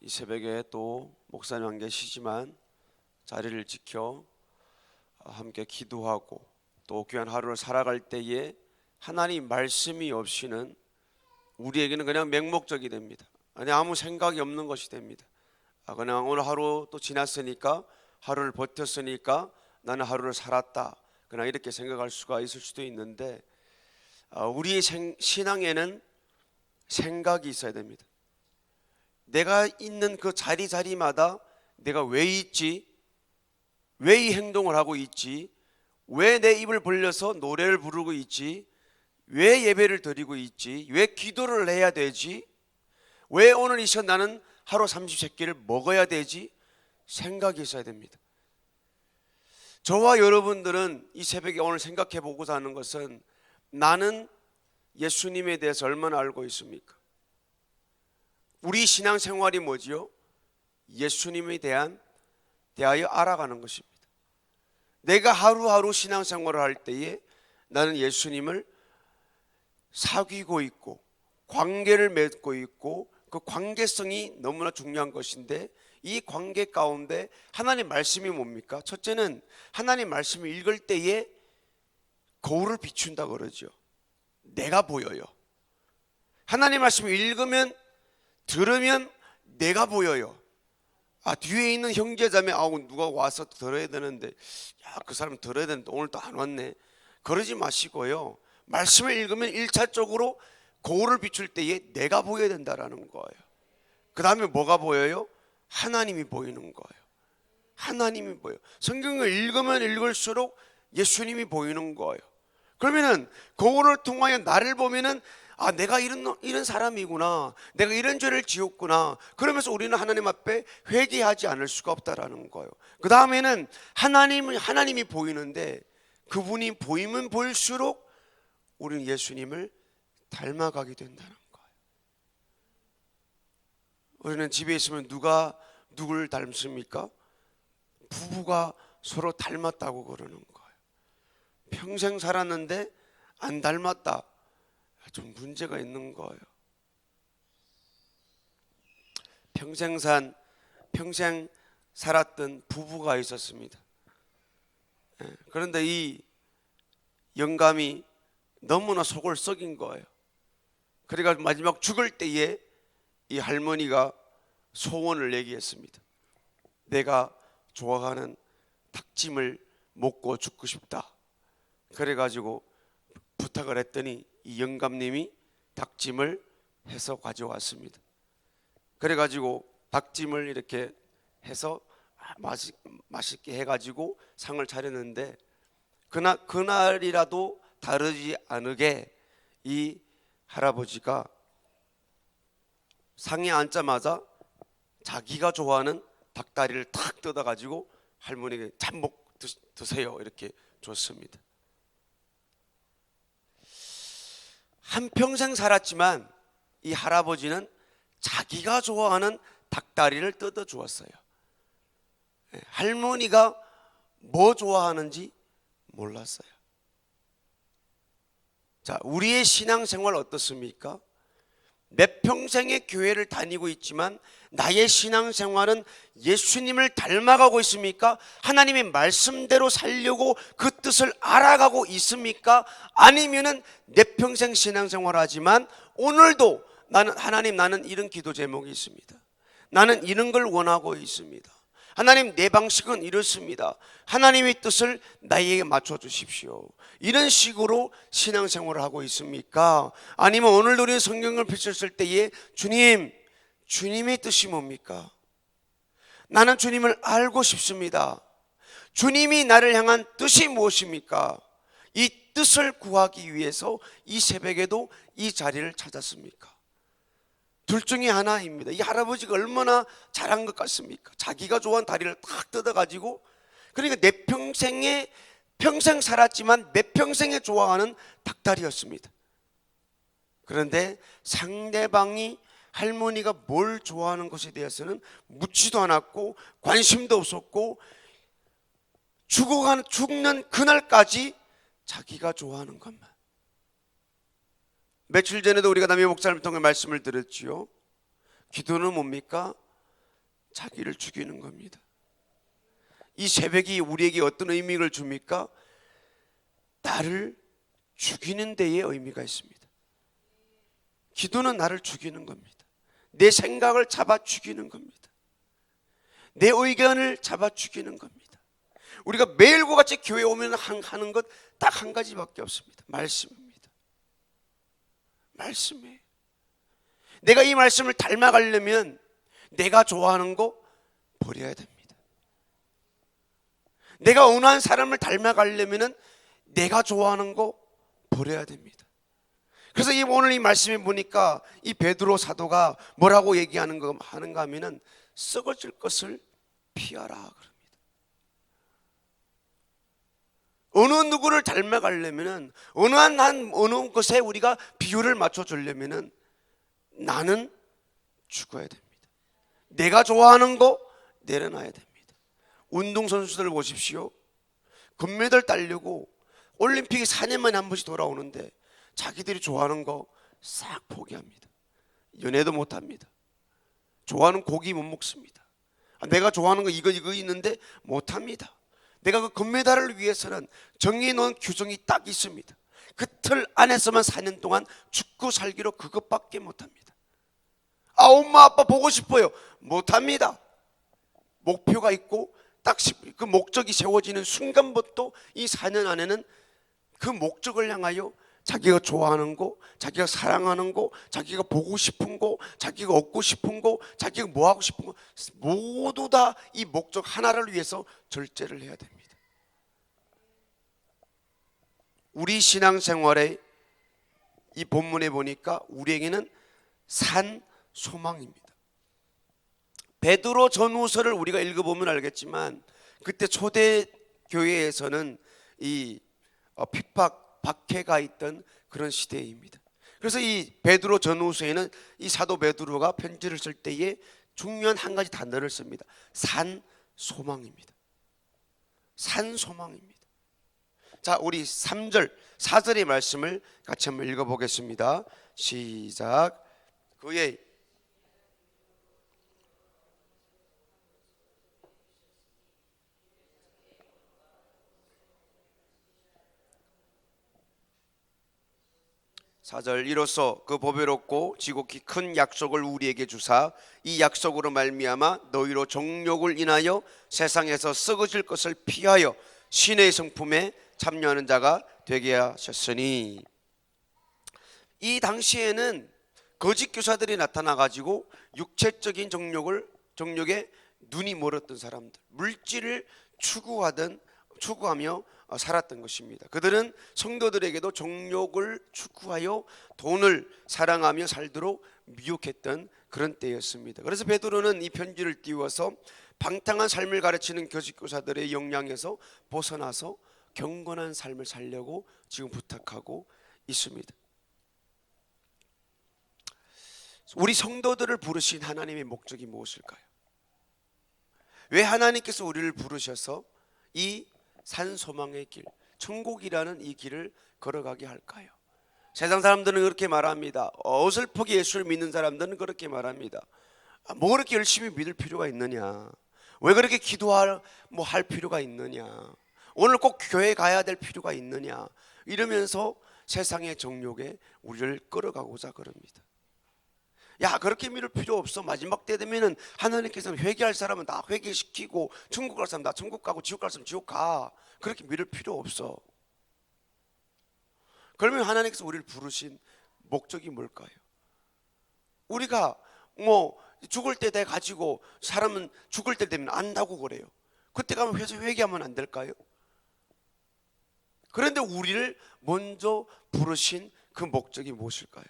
이 새벽에 또 목사님 안 계시지만 자리를 지켜 함께 기도하고 또 귀한 하루를 살아갈 때에 하나님 말씀이 없이는 우리에게는 그냥 맹목적이 됩니다. 아니 아무 생각이 없는 것이 됩니다. 그냥 오늘 하루 또 지났으니까, 하루를 버텼으니까 나는 하루를 살았다, 그냥 이렇게 생각할 수가 있을 수도 있는데, 우리의 신앙에는 생각이 있어야 됩니다. 내가 있는 그 자리마다 내가 왜 있지, 왜 이 행동을 하고 있지, 왜 내 입을 벌려서 노래를 부르고 있지, 왜 예배를 드리고 있지, 왜 기도를 해야 되지, 왜 오늘 이 시간 나는 하루 삼시세끼를 먹어야 되지, 생각이 있어야 됩니다. 저와 여러분들은 이 새벽에 오늘 생각해 보고자 하는 것은, 나는 예수님에 대해서 얼마나 알고 있습니까? 우리 신앙생활이 뭐지요? 예수님에 대하여 알아가는 것입니다. 내가 하루하루 신앙생활을 할 때에 나는 예수님을 사귀고 있고 관계를 맺고 있고, 그 관계성이 너무나 중요한 것인데, 이 관계 가운데 하나님 말씀이 뭡니까? 첫째는 하나님 말씀을 읽을 때에 거울을 비춘다 그러죠. 내가 보여요. 하나님 말씀을 읽으면, 들으면 내가 보여요. 뒤에 있는 형제자매, 누가 와서 들어야 되는데, 그 사람 들어야 되는데 오늘 또 안 왔네, 그러지 마시고요. 말씀을 읽으면 1차적으로 거울을 비출 때에 내가 보여야 된다라는 거예요. 그 다음에 뭐가 보여요? 하나님이 보이는 거예요. 하나님이 보여요. 성경을 읽으면 읽을수록 예수님이 보이는 거예요. 그러면은 거울을 통하여 나를 보면은, 내가 이런 사람이구나, 내가 이런 죄를 지었구나, 그러면서 우리는 하나님 앞에 회개하지 않을 수가 없다라는 거예요. 그 다음에는 하나님이 보이는데, 그분이 보이면 보일수록 우리는 예수님을 닮아가게 된다는 거예요. 우리는 집에 있으면 누가 누굴 닮습니까? 부부가 서로 닮았다고 그러는 거예요. 평생 살았는데 안 닮았다, 좀 문제가 있는 거예요. 평생 살았던 부부가 있었습니다. 그런데 이 영감이 너무나 속을 썩인 거예요. 그러니까 마지막 죽을 때에 이 할머니가 소원을 얘기했습니다. 내가 좋아하는 닭찜을 먹고 죽고 싶다. 그래가지고 부탁을 했더니 이 영감님이 닭찜을 해서 가져왔습니다. 그래가지고 닭찜을 이렇게 해서 맛있게 해가지고 상을 차렸는데, 그날이라도 다르지 않게 이 할아버지가 상에 앉자마자 자기가 좋아하는 닭다리를 탁 뜯어가지고 할머니에게 잠복 드세요 이렇게 줬습니다. 한평생 살았지만 이 할아버지는 자기가 좋아하는 닭다리를 뜯어 주었어요. 할머니가 뭐 좋아하는지 몰랐어요. 자, 우리의 신앙생활 어떻습니까? 몇 평생의 교회를 다니고 있지만 나의 신앙생활은 예수님을 닮아가고 있습니까? 하나님의 말씀대로 살려고 그 뜻을 알아가고 있습니까? 아니면은 내 평생 신앙생활 하지만 오늘도 나는 이런 기도 제목이 있습니다. 나는 이런 걸 원하고 있습니다. 하나님, 내 방식은 이렇습니다. 하나님의 뜻을 나에게 맞춰 주십시오. 이런 식으로 신앙생활을 하고 있습니까? 아니면 오늘 우리는 성경을 펼쳤을 때에 주님의 뜻이 뭡니까? 나는 주님을 알고 싶습니다. 주님이 나를 향한 뜻이 무엇입니까? 이 뜻을 구하기 위해서 이 새벽에도 이 자리를 찾았습니까? 둘 중에 하나입니다. 이 할아버지가 얼마나 잘한 것 같습니까? 자기가 좋아하는 다리를 탁 뜯어가지고, 그러니까 평생 살았지만 내 평생에 좋아하는 닭다리였습니다. 그런데 상대방이 할머니가 뭘 좋아하는 것에 대해서는 묻지도 않았고 관심도 없었고, 죽는 그날까지 자기가 좋아하는 것만. 며칠 전에도 우리가 남의 목사님을 통해 말씀을 들었지요. 기도는 뭡니까? 자기를 죽이는 겁니다. 이 새벽이 우리에게 어떤 의미를 줍니까? 나를 죽이는 데에 의미가 있습니다. 기도는 나를 죽이는 겁니다. 내 생각을 잡아 죽이는 겁니다. 내 의견을 잡아 죽이는 겁니다. 우리가 매일과 같이 교회에 오면 하는 것 딱 한 가지밖에 없습니다. 말씀입니다. 말씀이에요. 내가 이 말씀을 닮아가려면 내가 좋아하는 거 버려야 됩니다. 내가 원하는 사람을 닮아가려면 내가 좋아하는 거 버려야 됩니다. 그래서 오늘 이 말씀에 보니까 이 베드로 사도가 뭐라고 얘기하는가 하면은 썩어질 것을 피하라 그럽니다. 어느 누구를 닮아가려면은 어느 것에 우리가 비율을 맞춰주려면은 나는 죽어야 됩니다. 내가 좋아하는 거 내려놔야 됩니다. 운동선수들 보십시오. 금메달 따려고 올림픽이 4년만에 한 번씩 돌아오는데 자기들이 좋아하는 거 싹 포기합니다. 연애도 못합니다. 좋아하는 고기 못 먹습니다. 내가 좋아하는 거 이거 있는데 못합니다. 내가 그 금메달을 위해서는 정해놓은 규정이 딱 있습니다. 그 틀 안에서만 4년 동안 죽고 살기로 그것밖에 못합니다. 엄마 아빠 보고 싶어요. 못합니다. 목표가 있고 딱 그 목적이 세워지는 순간부터 이 4년 안에는 그 목적을 향하여 자기가 좋아하는 거, 자기가 사랑하는 거, 자기가 보고 싶은 거, 자기가 얻고 싶은 거, 자기가 뭐 하고 싶은 거 모두 다 이 목적 하나를 위해서 절제를 해야 됩니다. 우리 신앙생활에 이 본문에 보니까 우리에게는 산 소망입니다. 베드로 전후서를 우리가 읽어보면 알겠지만 그때 초대 교회에서는 이 핍박, 박해가 있던 그런 시대입니다. 그래서 이 베드로 전후서에는 이 사도 베드로가 편지를 쓸 때에 중요한 한 가지 단어를 씁니다. 산 소망입니다. 산 소망입니다. 자, 우리 3절, 4절의 말씀을 같이 한번 읽어보겠습니다. 시작. 그의 사절 이로써 그 보배롭고 지극히 큰 약속을 우리에게 주사 이 약속으로 말미암아 너희로 정욕을 인하여 세상에서 썩어질 것을 피하여 신의 성품에 참여하는 자가 되게 하셨으니. 이 당시에는 거짓 교사들이 나타나 가지고 육체적인 정욕에 눈이 멀었던 사람들, 물질을 추구하며 살았던 것입니다. 그들은 성도들에게도 정욕을 추구하여 돈을 사랑하며 살도록 미혹했던 그런 때였습니다. 그래서 베드로는 이 편지를 띄워서 방탕한 삶을 가르치는 거짓 교사들의 영향에서 벗어나서 경건한 삶을 살려고 지금 부탁하고 있습니다. 우리 성도들을 부르신 하나님의 목적이 무엇일까요? 왜 하나님께서 우리를 부르셔서 이 산소망의 길, 천국이라는 이 길을 걸어가게 할까요? 세상 사람들은 그렇게 말합니다. 어설프게 예수를 믿는 사람들은 그렇게 말합니다. 뭐 그렇게 열심히 믿을 필요가 있느냐? 왜 그렇게 할 필요가 있느냐? 오늘 꼭 교회 가야 될 필요가 있느냐? 이러면서 세상의 정욕에 우리를 끌어가고자 그럽니다. 야, 그렇게 믿을 필요 없어. 마지막 때 되면은 하나님께서는 회개할 사람은 다 회개시키고 천국 갈 사람 다 천국 가고 지옥 갈 사람 지옥 가. 그렇게 믿을 필요 없어. 그러면 하나님께서 우리를 부르신 목적이 뭘까요? 우리가 죽을 때 돼 가지고 사람은 죽을 때 되면 안다고 그래요. 그때 가면 회개하면 안 될까요? 그런데 우리를 먼저 부르신 그 목적이 무엇일까요?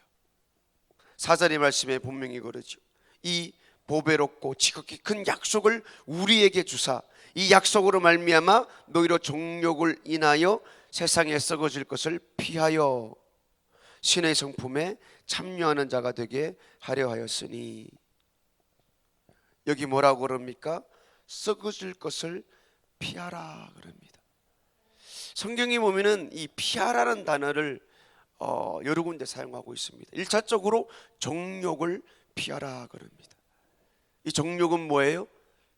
4절의 말씀에 분명히 그러죠. 이 보배롭고 지극히 큰 약속을 우리에게 주사 이 약속으로 말미암아 너희로 정욕을 인하여 세상에 썩어질 것을 피하여 신의 성품에 참여하는 자가 되게 하려 하였으니. 여기 뭐라고 그럽니까? 썩어질 것을 피하라 그럽니다. 성경에 보면은 이 피하라는 단어를 여러 군데 사용하고 있습니다. 1차적으로 정욕을 피하라 그럽니다. 이 정욕은 뭐예요?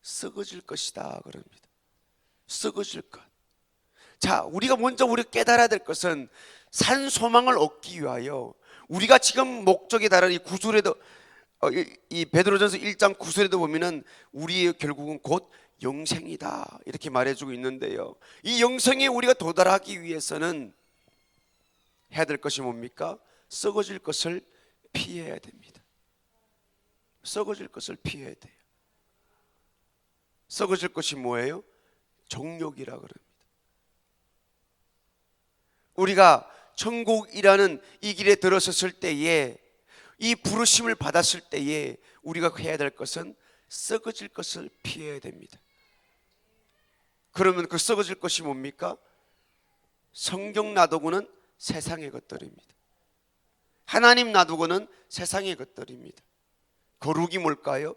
썩어질 것이다 그럽니다. 썩어질 것. 자, 우리가 먼저 깨달아야 될 것은 산 소망을 얻기 위하여 우리가 지금 목적에 달한 이 구절에도 이 베드로전서 1장 9절에도 보면은 우리의 결국은 곧 영생이다 이렇게 말해주고 있는데요. 이 영생에 우리가 도달하기 위해서는 해야 될 것이 뭡니까? 썩어질 것을 피해야 됩니다. 썩어질 것을 피해야 돼요. 썩어질 것이 뭐예요? 정욕이라 그럽니다. 우리가 천국이라는 이 길에 들어섰을 때에, 이 부르심을 받았을 때에 우리가 해야 될 것은 썩어질 것을 피해야 됩니다. 그러면 그 썩어질 것이 뭡니까? 성경 놔두고는 세상의 것들입니다. 하나님 놔두고는 세상의 것들입니다. 거룩이 뭘까요?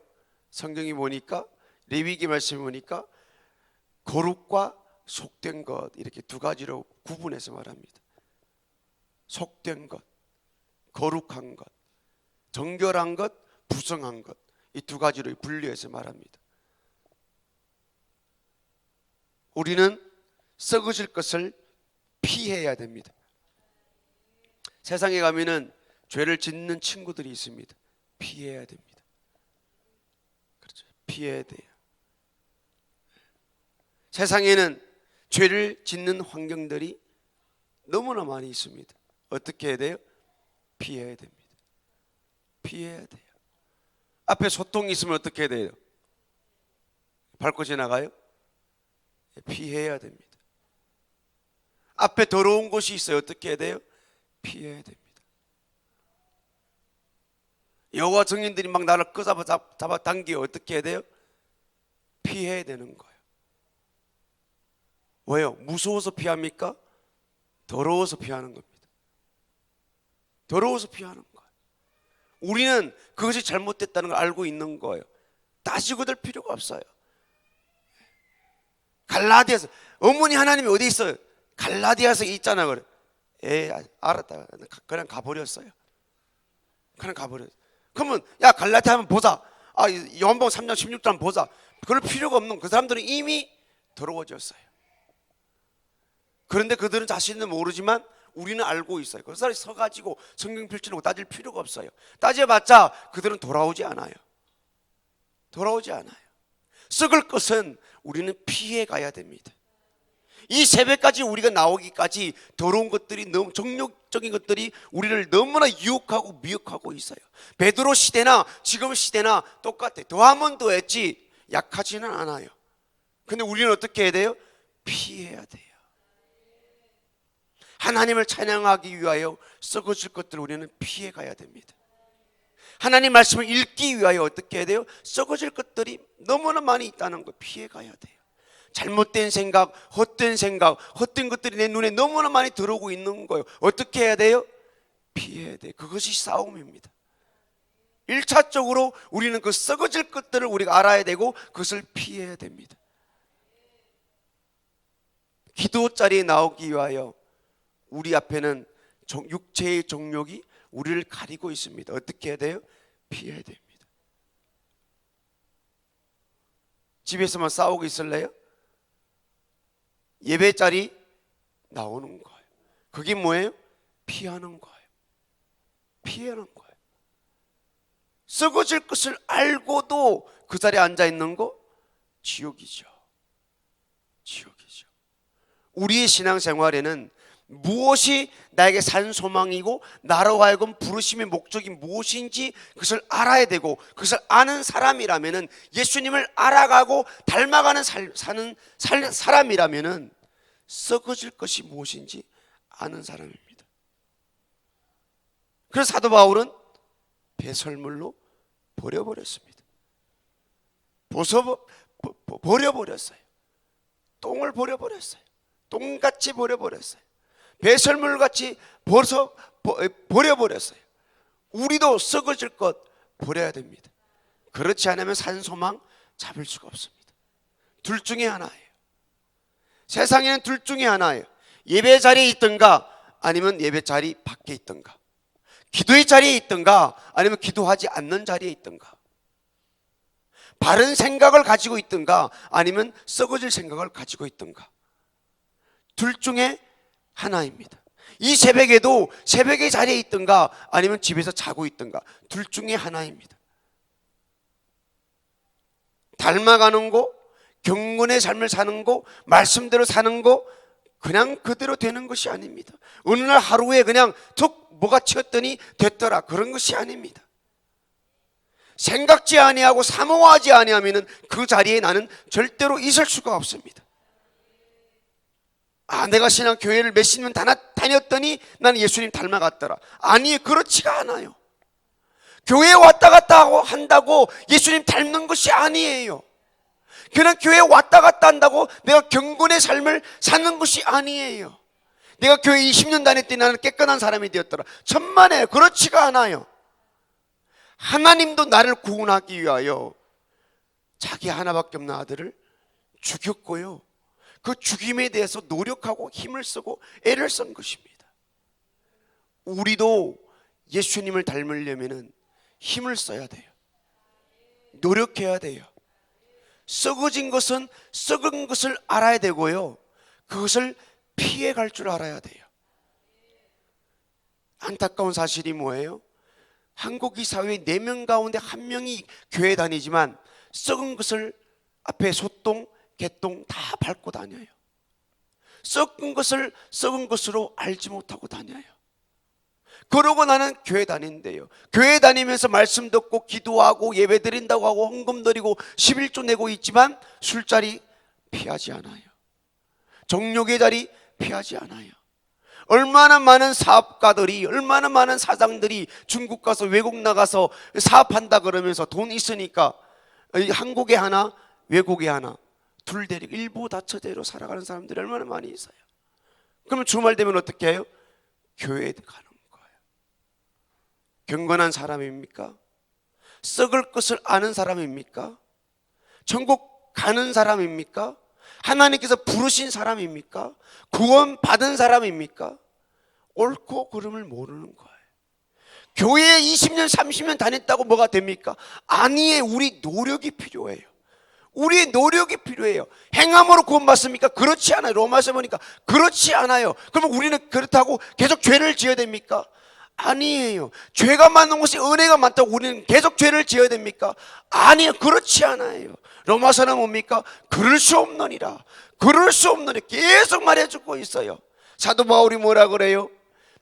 성경이 보니까, 레위기 말씀이 보니까 거룩과 속된 것, 이렇게 두 가지로 구분해서 말합니다. 속된 것, 거룩한 것, 정결한 것, 부성한 것, 이 두 가지로 분류해서 말합니다. 우리는 썩어질 것을 피해야 됩니다. 세상에 가면은 죄를 짓는 친구들이 있습니다. 피해야 됩니다. 그렇죠. 피해야 돼요. 세상에는 죄를 짓는 환경들이 너무나 많이 있습니다. 어떻게 해야 돼요? 피해야 됩니다. 피해야 돼요. 앞에 소통이 있으면 어떻게 해야 돼요? 밟고 지나가요? 피해야 됩니다. 앞에 더러운 곳이 있어요. 어떻게 해야 돼요? 피해야 됩니다. 여호와 증인들이 막 나를 잡아당기고 어떻게 해야 돼요? 피해야 되는 거예요. 왜요? 무서워서 피합니까? 더러워서 피하는 겁니다. 더러워서 피하는 거예요. 우리는 그것이 잘못됐다는 걸 알고 있는 거예요. 따지고 들 필요가 없어요. 갈라디아서, 어머니 하나님이 어디 있어요? 갈라디아서 있잖아. 그래. 알았다. 그냥 가버렸어요. 그냥 가버렸어요. 그러면 야, 갈라디아 한번 보자. 요한복음 3장 16절 한번 보자. 그럴 필요가 없는, 그 사람들은 이미 더러워졌어요. 그런데 그들은 자신은 모르지만 우리는 알고 있어요. 그 사람이 서가지고 성경 펼쳐놓고 따질 필요가 없어요. 따져봤자 그들은 돌아오지 않아요. 돌아오지 않아요. 썩을 것은 우리는 피해 가야 됩니다. 이 새벽까지 우리가 나오기까지 더러운 것들이, 너무 정욕적인 것들이 우리를 너무나 유혹하고 미혹하고 있어요. 베드로 시대나 지금 시대나 똑같아요. 더하면 더했지 약하지는 않아요. 근데 우리는 어떻게 해야 돼요? 피해야 돼요. 하나님을 찬양하기 위하여 썩어질 것들을 우리는 피해 가야 됩니다. 하나님 말씀을 읽기 위하여 어떻게 해야 돼요? 썩어질 것들이 너무나 많이 있다는 거 피해 가야 돼요. 잘못된 생각, 헛된 것들이 내 눈에 너무나 많이 들어오고 있는 거예요. 어떻게 해야 돼요? 피해야 돼요. 그것이 싸움입니다. 1차적으로 우리는 그 썩어질 것들을 우리가 알아야 되고 그것을 피해야 됩니다. 기도 자리에 나오기 위하여 우리 앞에는 육체의 정욕이 우리를 가리고 있습니다. 어떻게 해야 돼요? 피해야 됩니다. 집에서만 싸우고 있을래요? 예배 자리 나오는 거예요. 그게 뭐예요? 피하는 거예요. 피하는 거예요. 썩어질 것을 알고도 그 자리에 앉아 있는 거 지옥이죠. 지옥이죠. 우리의 신앙생활에는 무엇이 나에게 산 소망이고 나로 하여금 부르심의 목적이 무엇인지 그것을 알아야 되고, 그것을 아는 사람이라면은, 예수님을 알아가고 닮아가는 사는 사람이라면은 썩어질 것이 무엇인지 아는 사람입니다. 그래서 사도 바울은 배설물로 버려버렸습니다. 버려버렸어요. 똥을 버려버렸어요. 똥같이 버려버렸어요. 배설물같이 버려버렸어요. 우리도 썩어질 것 버려야 됩니다. 그렇지 않으면 산소망 잡을 수가 없습니다. 둘 중에 하나예요. 세상에는 둘 중에 하나예요. 예배 자리에 있든가 아니면 예배 자리 밖에 있든가, 기도의 자리에 있든가 아니면 기도하지 않는 자리에 있든가. 바른 생각을 가지고 있든가 아니면 썩어질 생각을 가지고 있든가, 둘 중에 하나입니다. 이 새벽에도 새벽의 자리에 있든가 아니면 집에서 자고 있든가, 둘 중에 하나입니다. 닮아가는 거, 경건의 삶을 사는 거, 말씀대로 사는 거, 그냥 그대로 되는 것이 아닙니다. 어느 날 하루에 그냥 툭 뭐가 튀었더니 됐더라, 그런 것이 아닙니다. 생각지 아니하고 사모하지 아니하면 그 자리에 나는 절대로 있을 수가 없습니다. 내가 신앙교회를 몇십 년 다녔더니 나는 예수님 닮아갔더라. 아니, 그렇지가 않아요. 교회에 왔다 갔다 한다고 예수님 닮는 것이 아니에요. 그냥 교회에 왔다 갔다 한다고 내가 경건의 삶을 사는 것이 아니에요. 내가 교회 20년 다녔더니 나는 깨끗한 사람이 되었더라, 천만에 그렇지가 않아요. 하나님도 나를 구원하기 위하여 자기 하나밖에 없는 아들을 죽였고요, 그 죽임에 대해서 노력하고 힘을 쓰고 애를 쓴 것입니다. 우리도 예수님을 닮으려면 힘을 써야 돼요. 노력해야 돼요. 썩어진 것은 썩은 것을 알아야 되고요, 그것을 피해 갈 줄 알아야 돼요. 안타까운 사실이 뭐예요? 한국 이 사회의 4명 가운데 1명이 교회 다니지만 썩은 것을 앞에 소똥, 개똥 다 밟고 다녀요. 썩은 것을 썩은 것으로 알지 못하고 다녀요. 그러고 나는 교회 다닌대요. 교회 다니면서 말씀 듣고 기도하고 예배 드린다고 하고 헌금 드리고 11조 내고 있지만 술자리 피하지 않아요. 정욕의 자리 피하지 않아요. 얼마나 많은 사업가들이, 얼마나 많은 사장들이 중국 가서 외국 나가서 사업한다 그러면서 돈 있으니까 한국에 하나 외국에 하나 둘 데리고 일부 다처제로 살아가는 사람들이 얼마나 많이 있어요. 그러면 주말 되면 어떻게 해요? 교회에 가는 거예요. 경건한 사람입니까? 썩을 것을 아는 사람입니까? 천국 가는 사람입니까? 하나님께서 부르신 사람입니까? 구원 받은 사람입니까? 옳고 그름을 모르는 거예요. 교회에 20년 30년 다녔다고 뭐가 됩니까? 아니에요. 우리 노력이 필요해요. 우리의 노력이 필요해요. 행함으로 구원받습니까? 그렇지 않아요. 로마서 보니까 그렇지 않아요. 그러면 우리는 그렇다고 계속 죄를 지어야 됩니까? 아니에요. 죄가 많은 곳에 은혜가 많다고 우리는 계속 죄를 지어야 됩니까? 아니에요. 그렇지 않아요. 로마서는 뭡니까? 그럴 수 없느니라. 그럴 수 없느니라 계속 말해주고 있어요. 사도 바울이 뭐라 그래요?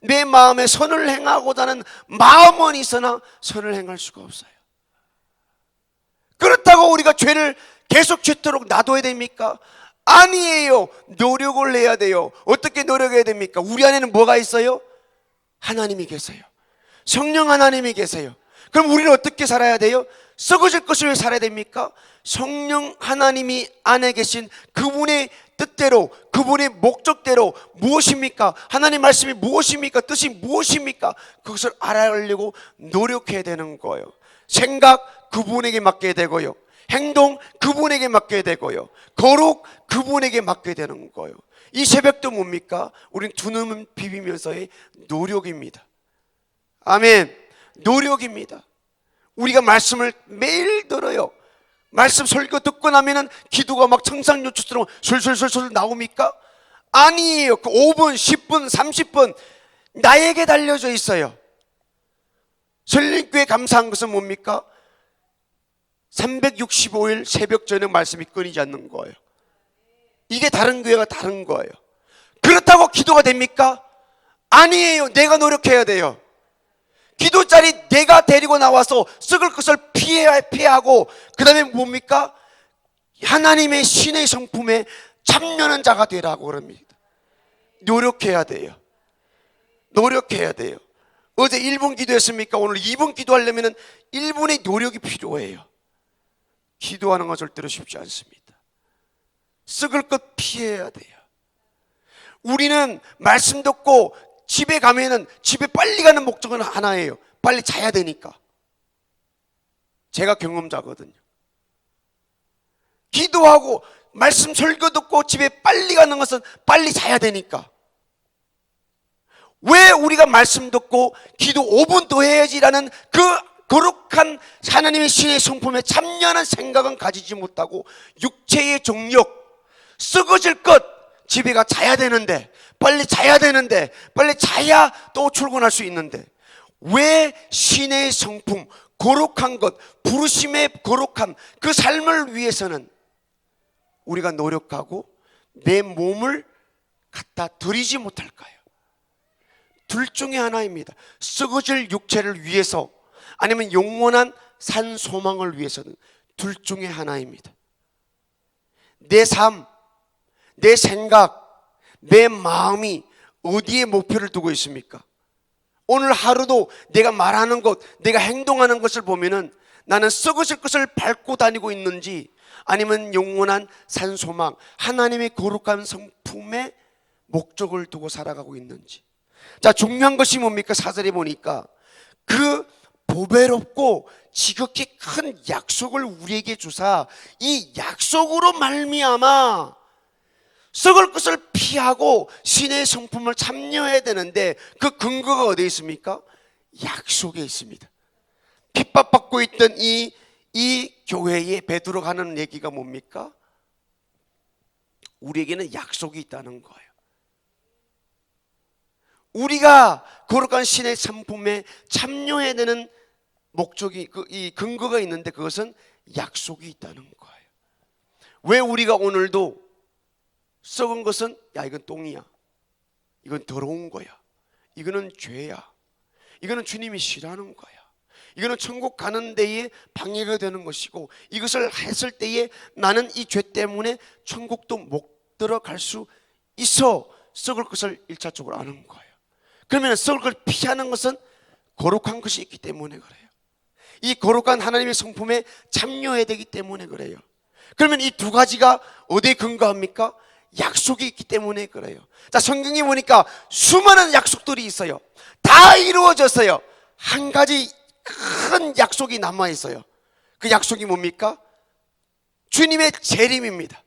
내 마음에 선을 행하고자 하는 마음은 있으나 선을 행할 수가 없어요. 그렇다고 우리가 죄를 계속 죄토록 놔둬야 됩니까? 아니에요. 노력을 해야 돼요. 어떻게 노력해야 됩니까? 우리 안에는 뭐가 있어요? 하나님이 계세요. 성령 하나님이 계세요. 그럼 우리는 어떻게 살아야 돼요? 썩어질 것을 왜 살아야 됩니까? 성령 하나님이 안에 계신 그분의 뜻대로, 그분의 목적대로 무엇입니까? 하나님 말씀이 무엇입니까? 뜻이 무엇입니까? 그것을 알아가려고 노력해야 되는 거예요. 생각 그분에게 맡겨야 되고요, 행동 그분에게 맡겨야 되고요, 거룩 그분에게 맡겨야 되는 거예요. 이 새벽도 뭡니까? 우린 두 눈을 비비면서의 노력입니다. 아멘. 노력입니다. 우리가 말씀을 매일 들어요. 말씀 설교 듣고 나면은 기도가 막 청산요추처럼 솔솔솔솔 나옵니까? 아니에요. 그 5분, 10분, 30분 나에게 달려져 있어요. 설립교회 감사한 것은 뭡니까? 365일 새벽 저녁 말씀이 끊이지 않는 거예요. 이게 다른 교회가 다른 거예요. 그렇다고 기도가 됩니까? 아니에요. 내가 노력해야 돼요. 기도 자리 내가 데리고 나와서 썩을 것을 피하고 그 다음에 뭡니까? 하나님의 신의 성품에 참여하는 자가 되라고 그럽니다. 노력해야 돼요. 노력해야 돼요. 어제 1분 기도했습니까? 오늘 2분 기도하려면 1분의 노력이 필요해요. 기도하는 건 절대로 쉽지 않습니다. 썩을 것 피해야 돼요. 우리는 말씀 듣고 집에 가면은 집에 빨리 가는 목적은 하나예요. 빨리 자야 되니까. 제가 경험자거든요. 기도하고 말씀 설교 듣고 집에 빨리 가는 것은 빨리 자야 되니까. 왜 우리가 말씀 듣고 기도 5분 더 해야지라는 그 거룩한 하나님의 신의 성품에 참여하는 생각은 가지지 못하고 육체의 정욕, 썩어질 것, 집에가 자야 되는데, 빨리 자야 되는데, 빨리 자야 또 출근할 수 있는데, 왜 신의 성품, 거룩한 것, 부르심의 거룩함, 그 삶을 위해서는 우리가 노력하고 내 몸을 갖다 드리지 못할까요? 둘 중에 하나입니다. 썩어질 육체를 위해서, 아니면 영원한 산 소망을 위해서는 둘 중에 하나입니다. 내 삶, 내 생각, 내 마음이 어디에 목표를 두고 있습니까? 오늘 하루도 내가 말하는 것, 내가 행동하는 것을 보면은 나는 썩어질 것을 밟고 다니고 있는지, 아니면 영원한 산소망, 하나님의 거룩한 성품의 목적을 두고 살아가고 있는지. 자, 중요한 것이 뭡니까? 4절에 보니까 그 보배롭고 지극히 큰 약속을 우리에게 주사 이 약속으로 말미암아 썩을 것을 피하고 신의 성품을 참여해야 되는데, 그 근거가 어디에 있습니까? 약속에 있습니다. 핍박받고 있던 이 교회에 베드로가 하는 얘기가 뭡니까? 우리에게는 약속이 있다는 거예요. 우리가 거룩한 신의 성품에 참여해야 되는 목적이, 이 근거가 있는데, 그것은 약속이 있다는 거예요. 왜 우리가 오늘도 썩은 것은, 야, 이건 똥이야, 이건 더러운 거야, 이거는 죄야, 이거는 주님이 싫어하는 거야, 이거는 천국 가는 데에 방해가 되는 것이고, 이것을 했을 때에 나는 이 죄 때문에 천국도 못 들어갈 수 있어, 썩을 것을 1차적으로 아는 거예요. 그러면 썩을 걸 피하는 것은 거룩한 것이 있기 때문에 그래요. 이 거룩한 하나님의 성품에 참여해야 되기 때문에 그래요. 그러면 이 두 가지가 어디에 근거합니까? 약속이 있기 때문에 그래요. 자, 성경에 보니까 수많은 약속들이 있어요. 다 이루어졌어요. 한 가지 큰 약속이 남아 있어요. 그 약속이 뭡니까? 주님의 재림입니다.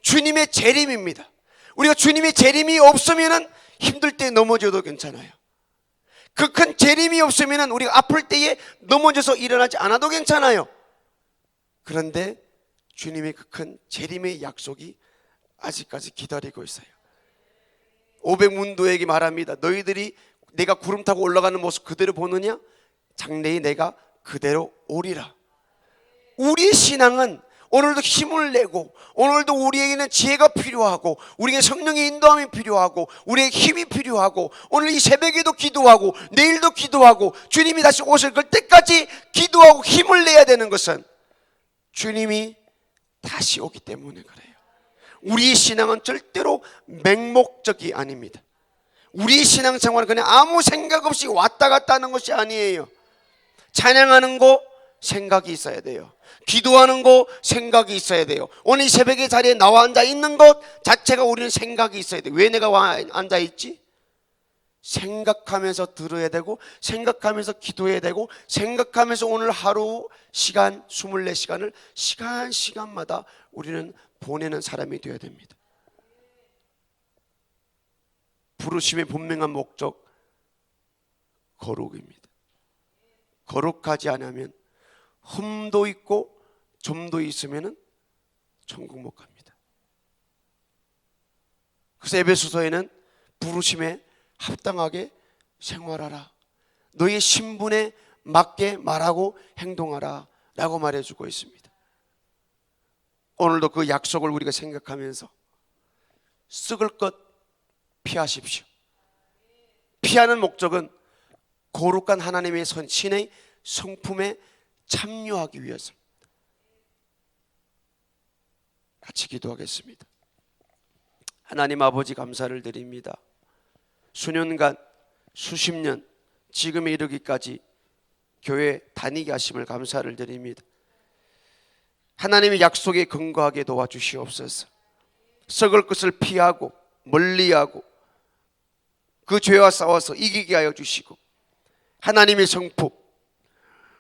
주님의 재림입니다. 우리가 주님의 재림이 없으면은 힘들 때 넘어져도 괜찮아요. 그 큰 재림이 없으면은 우리가 아플 때에 넘어져서 일어나지 않아도 괜찮아요. 그런데 주님의 그 큰 재림의 약속이 아직까지 기다리고 있어요. 500문도에게 말합니다. 너희들이 내가 구름 타고 올라가는 모습 그대로 보느냐? 장래에 내가 그대로 오리라. 우리의 신앙은 오늘도 힘을 내고, 오늘도 우리에게는 지혜가 필요하고, 우리에게 성령의 인도함이 필요하고, 우리에게 힘이 필요하고, 오늘 이 새벽에도 기도하고, 내일도 기도하고, 주님이 다시 오실 때까지 기도하고 힘을 내야 되는 것은 주님이 다시 오기 때문에 그래요. 우리의 신앙은 절대로 맹목적이 아닙니다. 우리의 신앙생활은 그냥 아무 생각 없이 왔다 갔다 하는 것이 아니에요. 찬양하는 거 생각이 있어야 돼요. 기도하는 거 생각이 있어야 돼요. 오늘 이 새벽의 자리에 나와 앉아 있는 것 자체가 우리는 생각이 있어야 돼요. 왜 내가 와 앉아 있지? 생각하면서 들어야 되고, 생각하면서 기도해야 되고, 생각하면서 오늘 하루 시간 24시간을 시간마다 우리는 보내는 사람이 되어야 됩니다. 부르심의 분명한 목적, 거룩입니다. 거룩하지 않으면 흠도 있고 점도 있으면 천국 못 갑니다. 그래서 에베소서에는 부르심에 합당하게 생활하라, 너의 신분에 맞게 말하고 행동하라 라고 말해주고 있습니다. 오늘도 그 약속을 우리가 생각하면서 썩을 것 피하십시오. 피하는 목적은 거룩한 하나님의 신의 성품에 참여하기 위해서입니다. 같이 기도하겠습니다. 하나님 아버지, 감사를 드립니다. 수년간, 수십 년, 지금에 이르기까지 교회 다니게 하심을 감사를 드립니다. 하나님의 약속에 근거하게 도와주시옵소서. 썩을 것을 피하고 멀리하고 그 죄와 싸워서 이기게 하여 주시고, 하나님의 성품,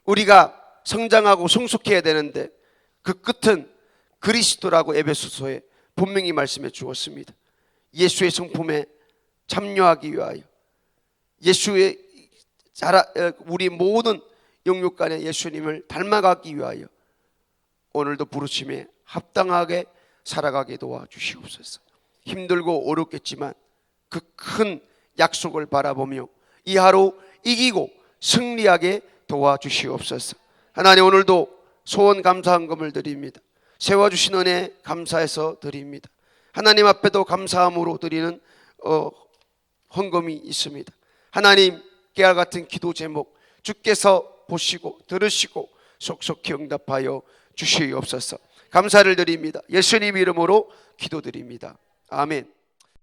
우리가 성장하고 성숙해야 되는데 그 끝은 그리스도라고 에베소서에 분명히 말씀해 주었습니다. 예수의 성품에 참여하기 위하여, 예수의 우리 모든 영육간의 예수님을 닮아가기 위하여 오늘도 부르심에 합당하게 살아가게 도와주시옵소서. 힘들고 어렵겠지만 그 큰 약속을 바라보며 이 하루 이기고 승리하게 도와주시옵소서. 하나님, 오늘도 소원 감사한금을 드립니다. 세워주신 은혜 감사해서 드립니다. 하나님 앞에도 감사함으로 드리는 헌금이 있습니다. 하나님, 깨알 같은 기도 제목 주께서 보시고 들으시고 속속히 응답하여 주시옵소서. 감사를 드립니다. 예수님 이름으로 기도드립니다. 아멘.